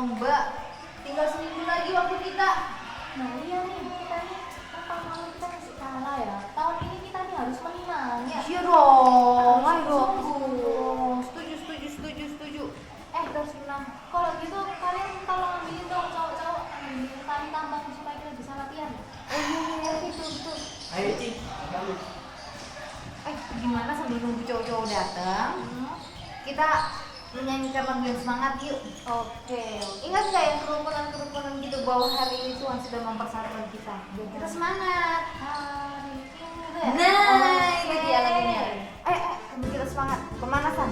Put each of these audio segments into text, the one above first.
lomba. Tinggal seminggu lagi waktu kita. Nah iya nih, kita nih tahun lalu kita masih kalah ya. Tahun ini kita nih harus menang ya. Iya dong, Harus ayo. sungguh. Setuju. Terus bilang, kalau gitu kalian tolong ambilin dong cowok-cowok ambilin tali tambang supaya kita bisa latihan. Iya, betul. Ayo Cing, Gimana sambil nunggu cowok-cowok datang? Kita menyanyikan panggilan semangat yuk. Oke. Ingat nggak yang kerukunan gitu bahwa hari ini Tuhan sudah mempersatukan kita. Kita semangat. Hari ini gitu ya? Nah, Oke. ini dia lagunya. Kita semangat. Pemanasan.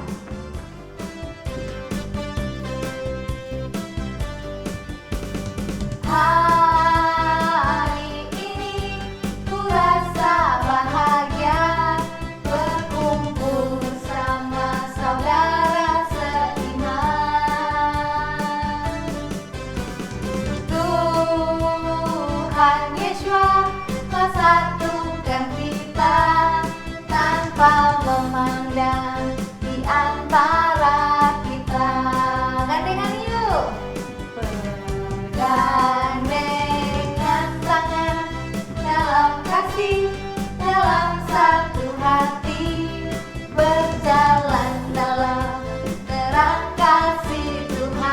Hari ini ku rasa bahagia berkumpul bersama saudara seiman. Tuhan Yesus telah satukan kita tanpa memandang di antara kita. Gandengan yuk. Gandengan tangan dalam kasih, dalam satu hati, berjalan dalam terang kasih Tuhan.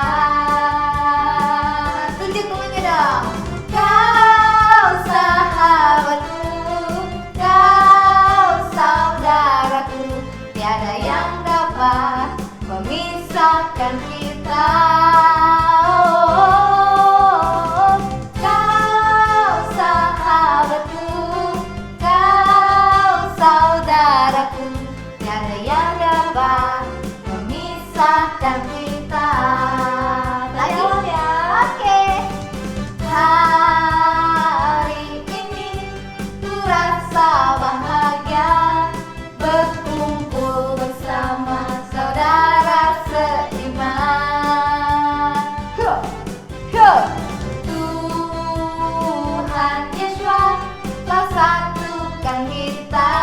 Tunjuk tangannya dong. Kau sahabatku, kau saudaraku, tiada yang dapat memisahkan kita. Kau sahabatku, kau saudaraku, tiada yang dapat memisahkan kita. Lanjut ya. Oke. Hari ini ku rasa bahagia berkumpul bersama saudara seiman. Tuhan Yesus telah satukan kita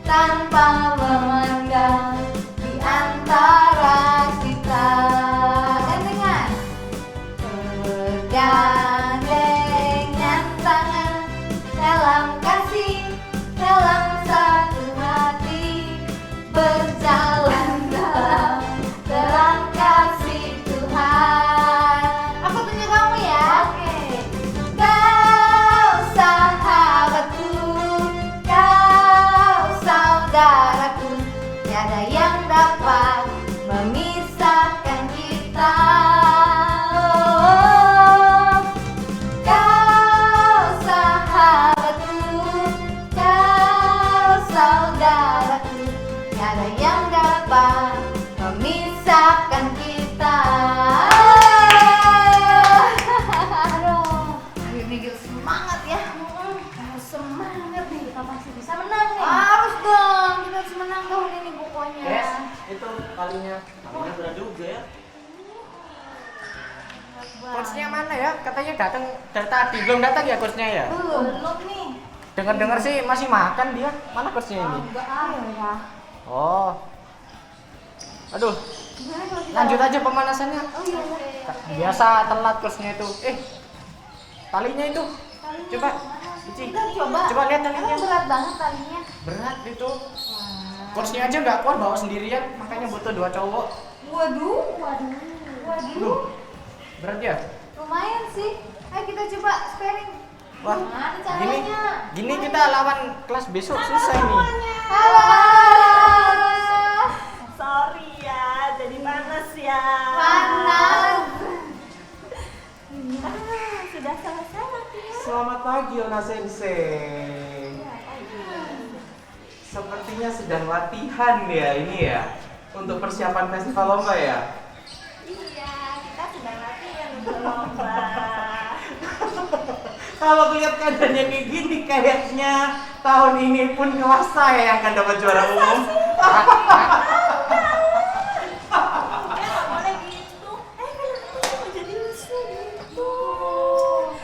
tanpa memandang di antara kita. Gandengan. Bergandengan tangan dalam kasih, dalam satu hati, berjalan dalam terang kasih Tuhan. Aku tunjuk kamu ya. Oke. Kau sahabatku, kau saudaraku, tiada yang dapat memisahkan kita. Kau sahabatku, kau saudaraku, tiada yang dapat memisahkan kita. Ayo Miguel, semangat ya. Harus semangat nih, kita pasti bisa menang nih. Harus dong, kita harus menang tahun ini pokoknya. Yes, itu kalinya berat juga ya. Coachnya mana ya? Katanya datang dari tadi, belum datang ya coachnya ya? Belum nih. Dengar-dengar sih masih makan dia. Mana coachnya ini? Enggak ya. Oh, aduh, Gimana kalau kita lanjut aja pemanasannya. Oh iya. Biasa telat coachnya itu. Talinya itu, coba, Ici. Kita coba. Coba lihat Emang talinya. berat banget talinya. Berat itu. Coachnya aja nggak kuat bawa sendirian, makanya butuh 2 cowok. Waduh, Duh, berat ya? lumayan sih. Ayo kita coba sparing. Wah, Gimana gini, caranya? gini kita lawan kelas besok susah ini. Halo. Sorry ya, jadi panas ya. Panas. Sudah selesai latihan. Selamat pagi Ona Sensei. Sepertinya sedang latihan ya ini ya untuk persiapan festival lomba ya. Iya, kita sedang latihan untuk lomba. Kalau lihat keadaannya kayak gini kayaknya tahun ini pun kelas saya yang akan dapat juara umum. Nggak boleh gitu. Kenapa mau jadi lucu gitu?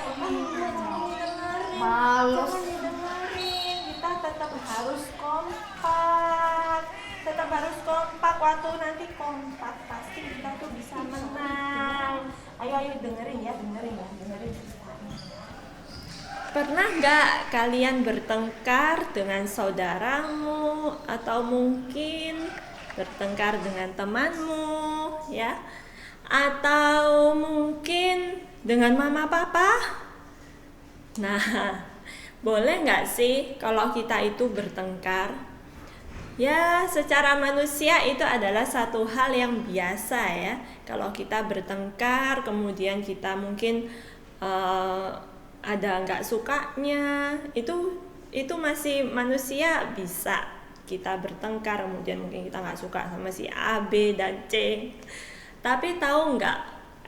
Jangan didengerin. Malu. Jangan didengerin. Kita tetap harus kompak. Tetap harus kompak. kompak, waktu nanti kompak pasti kita tuh bisa menang. Ayo dengerin ya ceritanya. Pernah nggak kalian bertengkar dengan saudaramu atau mungkin bertengkar dengan temanmu ya? Atau mungkin dengan mama papa? Nah, boleh nggak sih kalau kita itu bertengkar? Ya, secara manusia itu adalah satu hal yang biasa ya. Kalau kita bertengkar, kemudian kita mungkin ada nggak sukanya, itu masih manusia, bisa kita bertengkar, kemudian mungkin kita nggak suka sama si A, B, dan C. Tapi tahu nggak,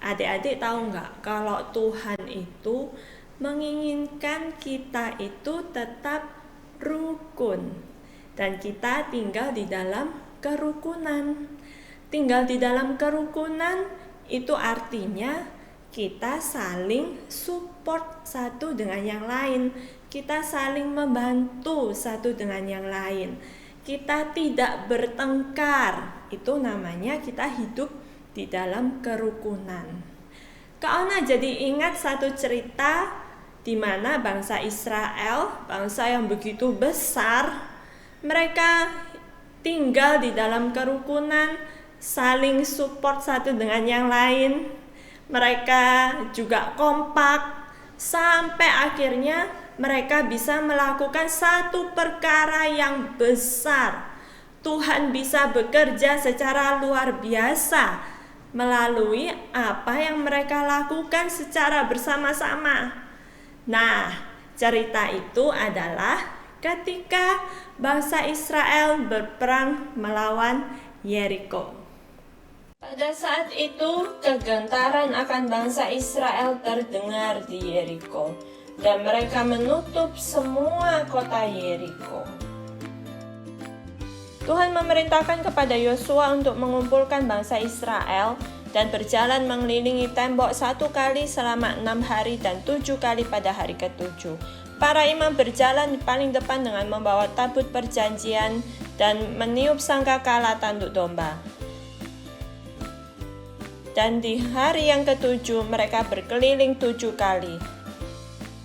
adik-adik tahu nggak kalau Tuhan itu menginginkan kita itu tetap rukun dan kita tinggal di dalam kerukunan. Tinggal di dalam kerukunan itu artinya kita saling support satu dengan yang lain, kita saling membantu satu dengan yang lain, kita tidak bertengkar. Itu namanya kita hidup di dalam kerukunan. Kak Ona jadi ingat satu cerita di mana bangsa Israel, bangsa yang begitu besar, mereka tinggal di dalam kerukunan, saling support satu dengan yang lain. Mereka juga kompak sampai akhirnya mereka bisa melakukan satu perkara yang besar. Tuhan bisa bekerja secara luar biasa melalui apa yang mereka lakukan secara bersama-sama. Nah, cerita itu adalah ketika bangsa Israel berperang melawan Yeriko. Pada saat itu, kegentaran akan bangsa Israel terdengar di Yeriko, dan mereka menutup semua kota Yeriko. Tuhan memerintahkan kepada Yosua untuk mengumpulkan bangsa Israel dan berjalan mengelilingi tembok 1 kali selama 6 hari dan 7 kali pada hari ke-7. Para imam berjalan di paling depan dengan membawa tabut perjanjian dan meniup sangkakala tanduk domba. Dan di hari yang ke-7 mereka berkeliling 7 kali.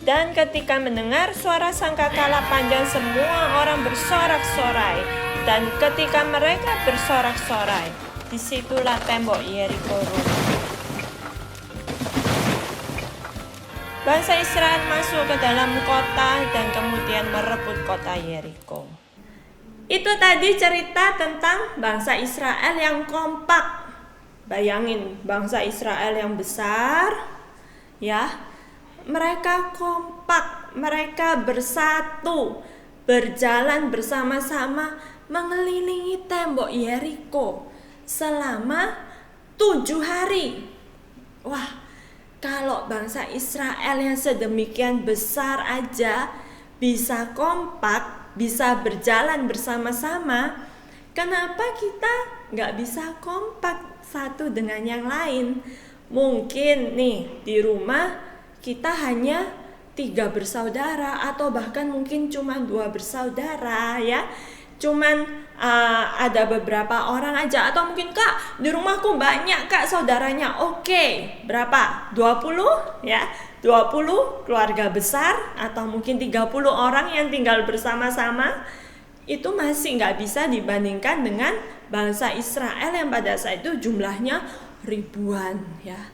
Dan ketika mendengar suara sangkakala panjang, semua orang bersorak-sorai. Dan ketika mereka bersorak-sorai, disitulah tembok Yeriko runtuh. Bangsa Israel masuk ke dalam kota dan kemudian merebut kota Yeriko. Itu tadi cerita tentang bangsa Israel yang kompak. Bayangin, bangsa Israel yang besar, ya, mereka kompak, mereka bersatu, berjalan bersama-sama mengelilingi tembok Yeriko selama 7 hari. Wah, kalau bangsa Israel yang sedemikian besar aja bisa kompak, bisa berjalan bersama-sama, kenapa kita nggak bisa kompak satu dengan yang lain? Mungkin nih di rumah kita hanya 3 bersaudara atau bahkan mungkin cuma 2 bersaudara ya. Cuman ada beberapa orang aja, atau mungkin Kak di rumahku banyak Kak saudaranya. Oke, berapa? 20 ya. 20 keluarga besar atau mungkin 30 orang yang tinggal bersama-sama. Itu masih nggak bisa dibandingkan dengan bangsa Israel yang pada saat itu jumlahnya ribuan ya.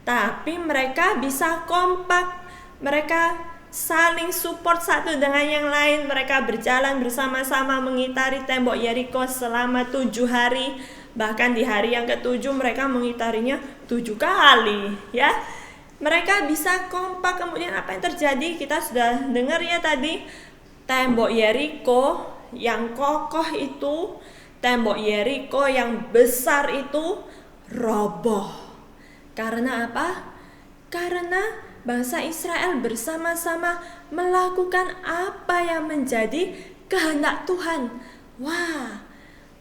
Tapi mereka bisa kompak, mereka saling support satu dengan yang lain. Mereka berjalan bersama-sama mengitari tembok Yeriko selama 7 hari. Bahkan di hari yang ke-7 mereka mengitarinya 7 kali ya. Mereka bisa kompak. Kemudian apa yang terjadi? Kita sudah dengar ya tadi. Tembok Yeriko yang kokoh itu, tembok Yeriko yang besar itu roboh. Karena apa? Karena bangsa Israel bersama-sama melakukan apa yang menjadi kehendak Tuhan. Wah,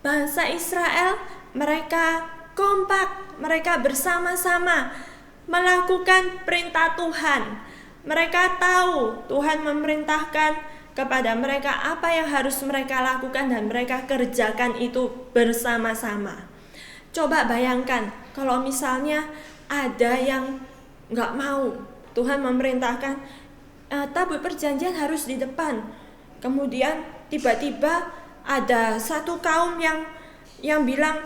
bangsa Israel mereka kompak, mereka bersama-sama melakukan perintah Tuhan. Mereka tahu Tuhan memerintahkan kepada mereka apa yang harus mereka lakukan dan mereka kerjakan itu bersama-sama. Coba bayangkan kalau misalnya ada yang nggak mau, Tuhan memerintahkan tabut perjanjian harus di depan. Kemudian tiba-tiba ada satu kaum yang bilang,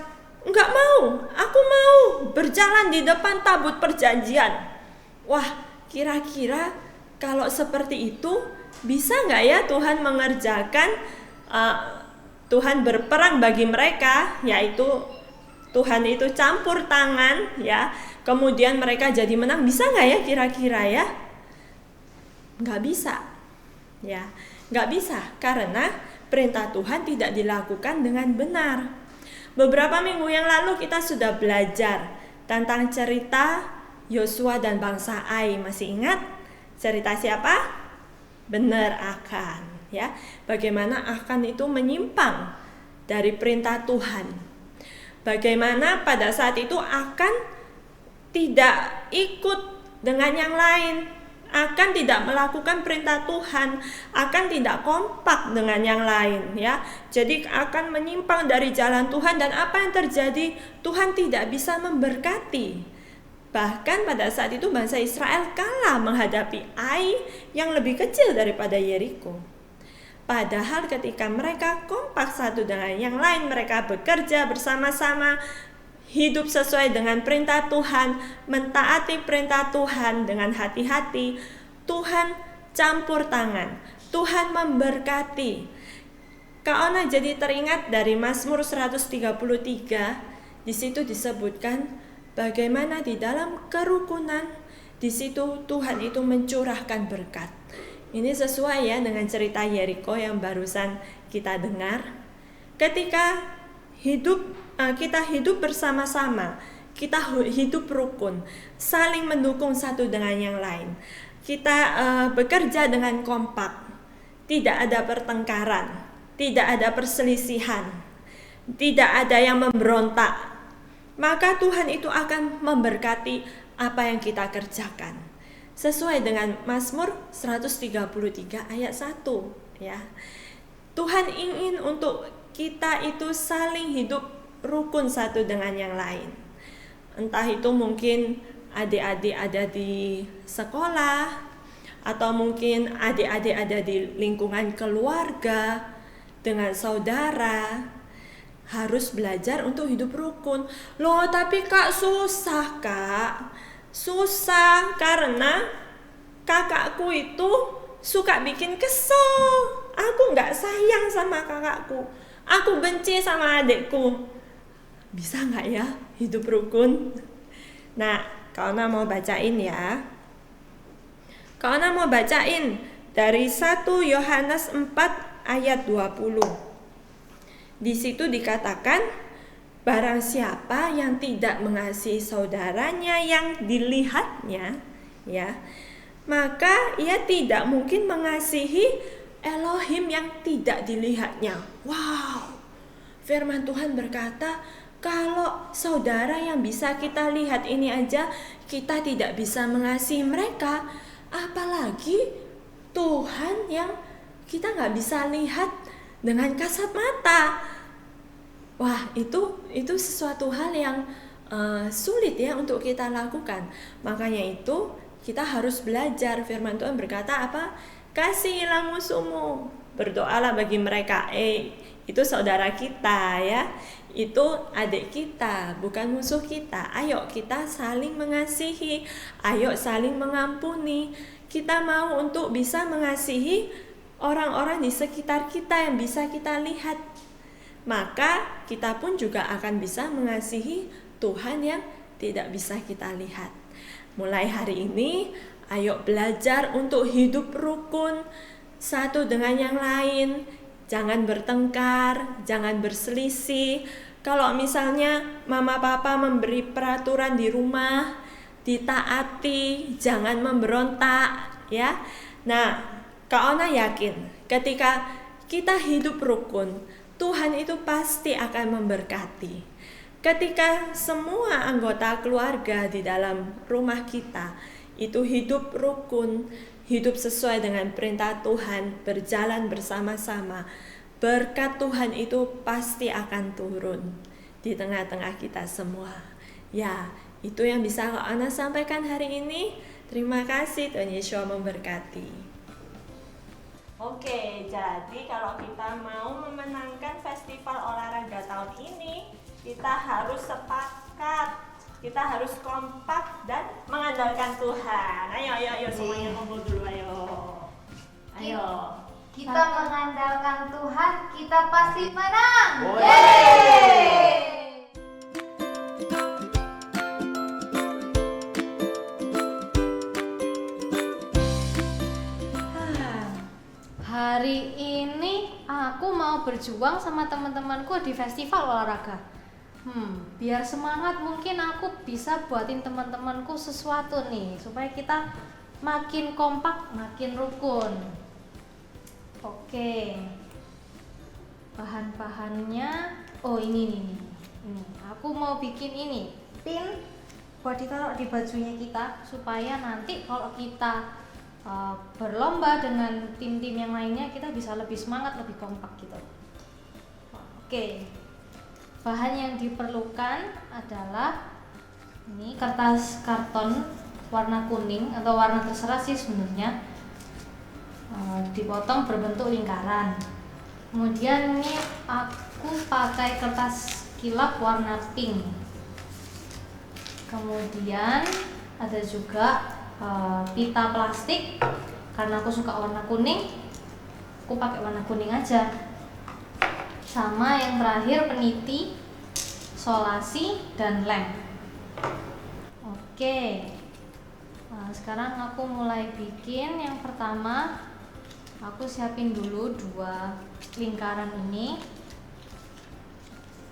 enggak mau, aku mau berjalan di depan tabut perjanjian. Wah, kira-kira kalau seperti itu bisa nggak ya Tuhan mengerjakan, Tuhan berperang bagi mereka, yaitu Tuhan itu campur tangan ya, kemudian mereka jadi menang, bisa nggak ya kira-kira ya? Nggak bisa ya, nggak bisa karena perintah Tuhan tidak dilakukan dengan benar. Beberapa minggu yang lalu kita sudah belajar tentang cerita Yosua dan bangsa Ai. Masih ingat cerita siapa? Benar, Akan ya. Bagaimana Akan itu menyimpang dari perintah Tuhan. Bagaimana pada saat itu Akan tidak ikut dengan yang lain, Akan tidak melakukan perintah Tuhan, Akan tidak kompak dengan yang lain ya. Jadi Akan menyimpang dari jalan Tuhan, dan apa yang terjadi? Tuhan tidak bisa memberkati. Bahkan pada saat itu bangsa Israel kalah menghadapi Ai yang lebih kecil daripada Yeriko. Padahal ketika mereka kompak satu dengan yang lain, mereka bekerja bersama-sama, hidup sesuai dengan perintah Tuhan, mentaati perintah Tuhan dengan hati-hati, Tuhan campur tangan, Tuhan memberkati. Kak Ona jadi teringat dari Mazmur 133, di situ disebutkan bagaimana di dalam kerukunan, di situ Tuhan itu mencurahkan berkat. Ini sesuai ya dengan cerita Yeriko yang barusan kita dengar. Ketika kita hidup bersama-sama, kita hidup rukun, saling mendukung satu dengan yang lain. Kita bekerja dengan kompak, tidak ada pertengkaran, tidak ada perselisihan, tidak ada yang memberontak. Maka Tuhan itu akan memberkati apa yang kita kerjakan. Sesuai dengan Mazmur 133 ayat 1 ya. Tuhan ingin untuk kita itu saling hidup rukun satu dengan yang lain. Entah itu mungkin adik-adik ada di sekolah, atau mungkin adik-adik ada di lingkungan keluarga, dengan saudara, harus belajar untuk hidup rukun. Loh, tapi Kak susah, Kak. Susah karena kakakku itu suka bikin kesel. Aku gak sayang sama kakakku. Aku benci sama adikku. Bisa gak ya hidup rukun? Nah, Kak Ona mau bacain ya. Kak Ona mau bacain dari 1 Yohanes 4 ayat 20. Di situ dikatakan, barang siapa yang tidak mengasihi saudaranya yang dilihatnya, ya, maka ia tidak mungkin mengasihi Elohim yang tidak dilihatnya. Wow, firman Tuhan berkata, kalau saudara yang bisa kita lihat ini aja kita tidak bisa mengasihi mereka, apalagi Tuhan yang kita nggak bisa lihat dengan kasat mata. Wah, itu sesuatu hal yang sulit ya untuk kita lakukan. Makanya itu kita harus belajar. Firman Tuhan berkata apa? Kasihilah musuhmu, berdoalah bagi mereka. Itu saudara kita ya, itu adik kita, bukan musuh kita. Ayo kita saling mengasihi, ayo saling mengampuni. Kita mau untuk bisa mengasihi orang-orang di sekitar kita yang bisa kita lihat, maka kita pun juga akan bisa mengasihi Tuhan yang tidak bisa kita lihat. Mulai hari ini, ayo belajar untuk hidup rukun satu dengan yang lain. Jangan bertengkar, jangan berselisih. Kalau misalnya mama papa memberi peraturan di rumah, ditaati, jangan memberontak ya. Nah, Kak Ona yakin ketika kita hidup rukun, Tuhan itu pasti akan memberkati. Ketika semua anggota keluarga di dalam rumah kita itu hidup rukun, hidup sesuai dengan perintah Tuhan, berjalan bersama-sama, berkat Tuhan itu pasti akan turun di tengah-tengah kita semua. Ya, itu yang bisa Ana sampaikan hari ini. Terima kasih, Tuhan Yesus memberkati. Oke, jadi kalau kita mau memenangkan festival olahraga tahun ini, kita harus sepakat, kita harus kompak dan mengandalkan Tuhan. Ayo semuanya kumpul dulu, ayo. Kita mengandalkan Tuhan, kita pasti menang. Yeay! Hari ini aku mau berjuang sama teman-temanku di festival olahraga. Biar semangat mungkin aku bisa buatin teman-temanku sesuatu nih supaya kita makin kompak, makin rukun. Oke. Bahan-bahannya, oh ini. Aku mau bikin ini, pin buat ditaruh di bajunya kita supaya nanti kalau kita berlomba dengan tim-tim yang lainnya kita bisa lebih semangat, lebih kompak gitu. Oke. Bahan yang diperlukan adalah ini kertas karton warna kuning atau warna terserah sih sebenarnya, dipotong berbentuk lingkaran. Kemudian ini aku pakai kertas kilap warna pink. Kemudian ada juga pita plastik, karena aku suka warna kuning, aku pakai warna kuning aja. Sama yang terakhir peniti, solasi, dan lem. Oke. Nah, sekarang aku mulai bikin. Yang pertama, aku siapin dulu 2 lingkaran ini.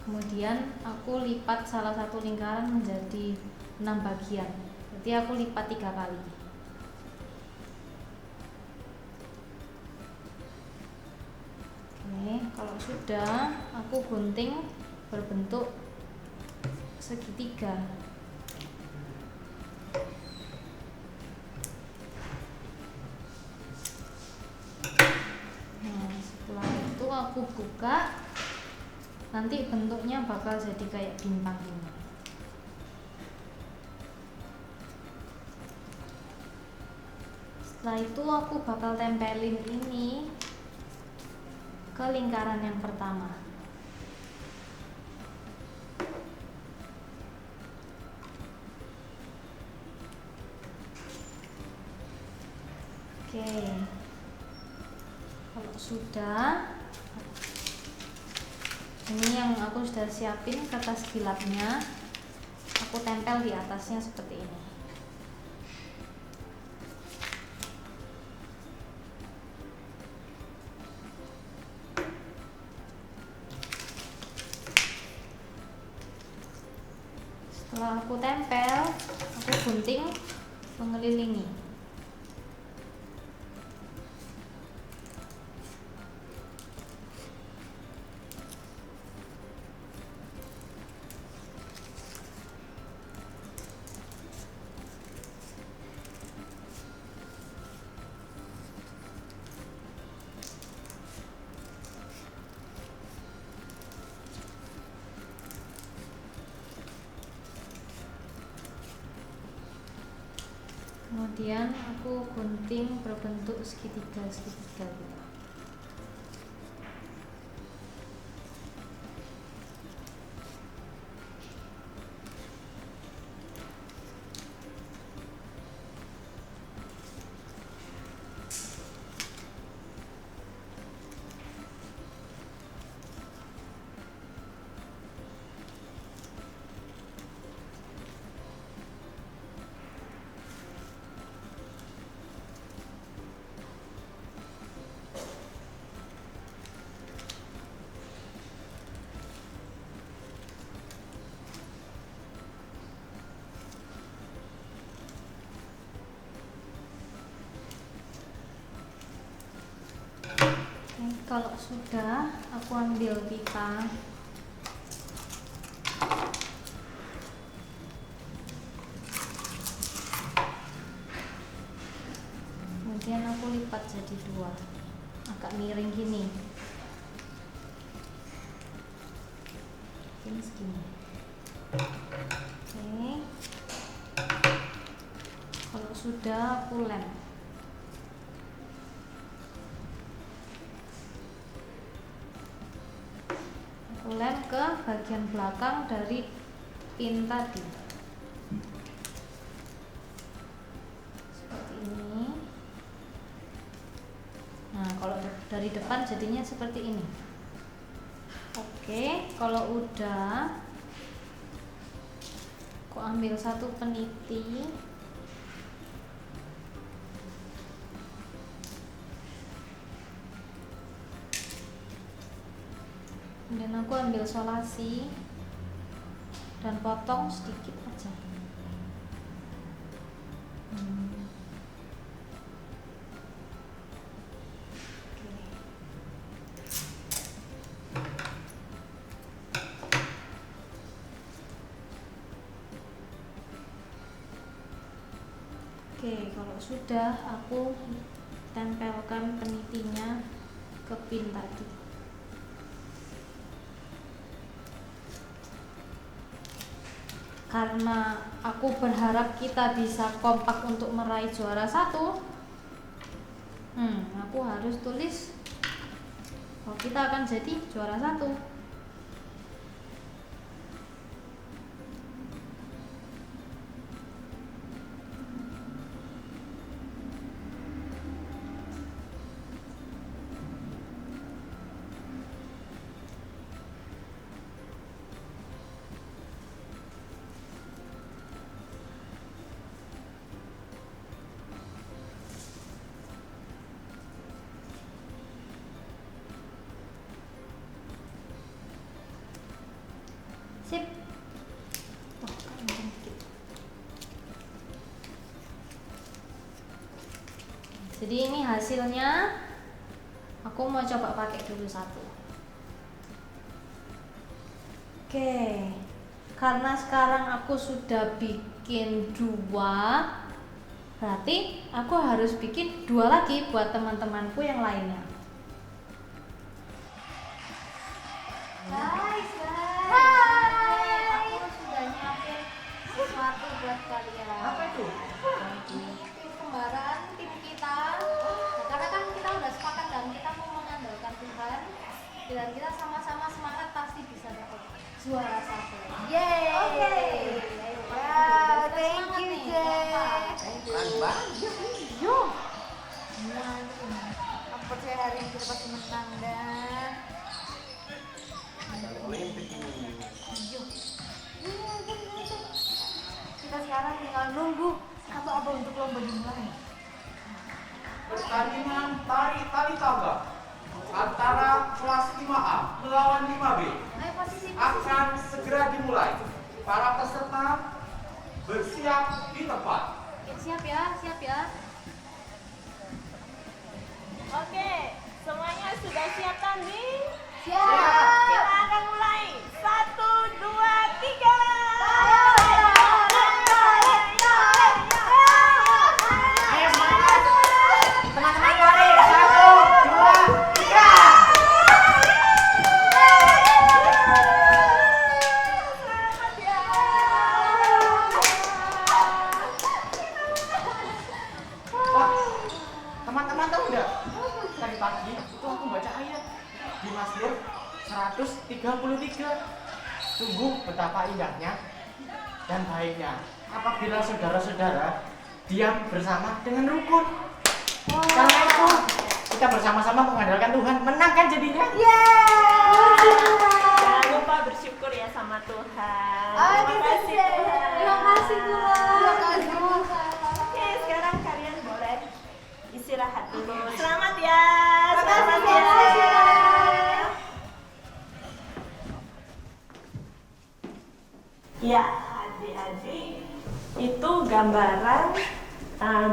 Kemudian aku lipat salah satu lingkaran menjadi 6 bagian. Berarti aku lipat 3 kali. Oke, kalau sudah aku gunting berbentuk segitiga. Nah, setelah itu aku buka, nanti bentuknya bakal jadi kayak bintang ini. Setelah itu aku bakal tempelin ini ke lingkaran yang pertama. Oke. Kalau sudah, ini yang aku sudah siapin kertas kilapnya, aku tempel di atasnya seperti ini. Setelah aku tempel, aku gunting mengelilingi. Kemudian aku gunting berbentuk segitiga-segitiga gitu. Kalau sudah, aku ambil pita. Kemudian dibagi 2, agak miring gini. Ini segini. Oke. Kalau sudah aku lem. Aku lem ke bagian belakang dari pin tadi. Seperti ini. Nah, kalau dari depan jadinya seperti ini. Oke, kalau udah aku ambil satu peniti. Kemudian aku ambil solasi dan potong sedikit aja. Oke, kalau sudah aku tempelkan penitinya ke pin tadi. Karena aku berharap kita bisa kompak untuk meraih juara 1, aku harus tulis kalau kita akan jadi juara 1. Sip. Oh, kenceng dikit. Jadi ini hasilnya. Aku mau coba pakai dulu satu. Oke. Karena sekarang aku sudah bikin 2, berarti aku harus bikin 2 lagi buat teman-temanku yang lainnya. Guys, aku sudah nyiapin sesuatu buat kalian. Apa itu? Ini tim kembaran tim kita. Nah, karena kan kita udah sepakat dan kita mau mengandalkan Tuhan dan kita sama-sama semangat pasti bisa dapat juara 1. Yeay. Oke. Wow, thank you, Jay. Keren banget. Yuk. Aku percaya hari ini kita pasti menang dan kita sekarang tinggal nunggu apa-apa untuk lomba dimulai. Pertandingan tari tangga antara kelas 5A melawan 5B Ayo posisi. akan segera dimulai. Para peserta bersiap di tempat. Siap ya. Oke, semuanya sudah siap tadi? Siap. Kita akan mulai. 1, 2, 3. Ayo semangat. Teman-teman lari. 1, 2, 3. Wah, teman-teman tahu nggak? Tadi pagi itu aku baca ayat di Mazmur 133. Sungguh betapa indahnya dan baiknya apabila saudara-saudara diam bersama dengan rukun. Karena itu kita bersama-sama mengandalkan Tuhan, menang kan jadinya? Jangan lupa bersyukur ya sama Tuhan. Terima kasih Tuhan. Terima kasih Tuhan. Oke, sekarang kalian boleh istirahat dulu. Selamat ya. Selamat Terima ya. kasih. Ya, adik-adik, itu gambaran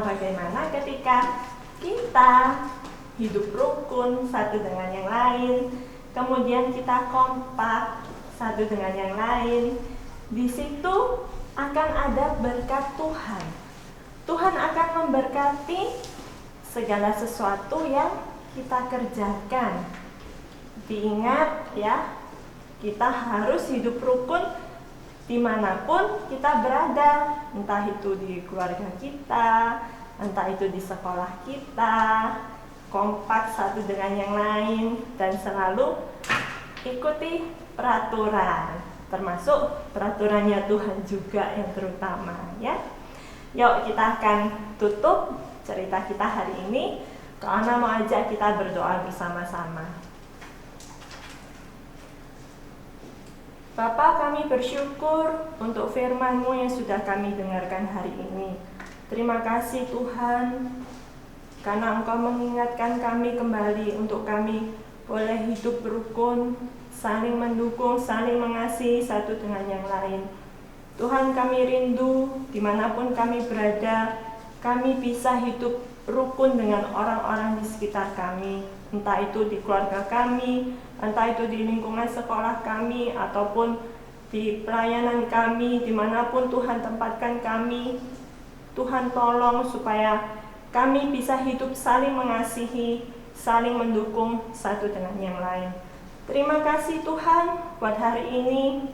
bagaimana ketika kita hidup rukun satu dengan yang lain, kemudian kita kompak satu dengan yang lain. Di situ akan ada berkat Tuhan. Tuhan akan memberkati segala sesuatu yang kita kerjakan. Diingat ya, kita harus hidup rukun dimanapun kita berada, entah itu di keluarga kita, entah itu di sekolah kita, kompak satu dengan yang lain, dan selalu ikuti peraturan, termasuk peraturannya Tuhan juga yang terutama ya. Yuk kita akan tutup cerita kita hari ini. Karena mau ajak kita berdoa bersama-sama. Bapa, kami bersyukur untuk firman-Mu yang sudah kami dengarkan hari ini. Terima kasih Tuhan, karena Engkau mengingatkan kami kembali untuk kami boleh hidup rukun, saling mendukung, saling mengasihi satu dengan yang lain. Tuhan, kami rindu dimanapun kami berada, kami bisa hidup rukun dengan orang-orang di sekitar kami, entah itu di keluarga kami, entah itu di lingkungan sekolah kami, ataupun di pelayanan kami, dimanapun Tuhan tempatkan kami. Tuhan tolong supaya kami bisa hidup saling mengasihi, saling mendukung satu dengan yang lain. Terima kasih Tuhan buat hari ini,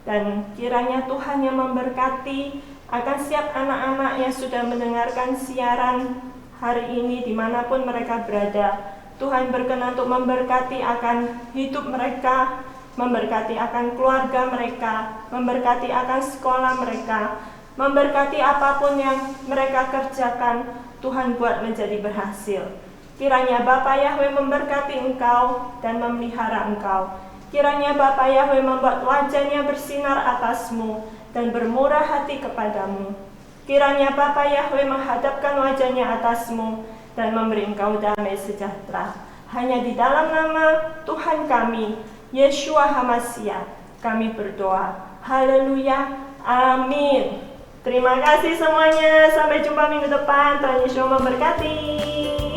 dan kiranya Tuhan yang memberkati akan setiap anak-anak yang sudah mendengarkan siaran hari ini dimanapun mereka berada. Tuhan berkenan untuk memberkati akan hidup mereka, memberkati akan keluarga mereka, memberkati akan sekolah mereka, memberkati apapun yang mereka kerjakan. Tuhan buat menjadi berhasil. Kiranya Bapa Yahweh memberkati engkau dan memelihara engkau. Kiranya Bapa Yahweh membuat wajahnya bersinar atasmu dan bermurah hati kepadamu. Kiranya Bapa Yahweh menghadapkan wajahnya atasmu dan memberi engkau damai sejahtera. Hanya di dalam nama Tuhan kami, Yeshua HaMashiach, kami berdoa. Haleluya. Amin. Terima kasih semuanya. Sampai jumpa minggu depan. Tuhan Yesus memberkati.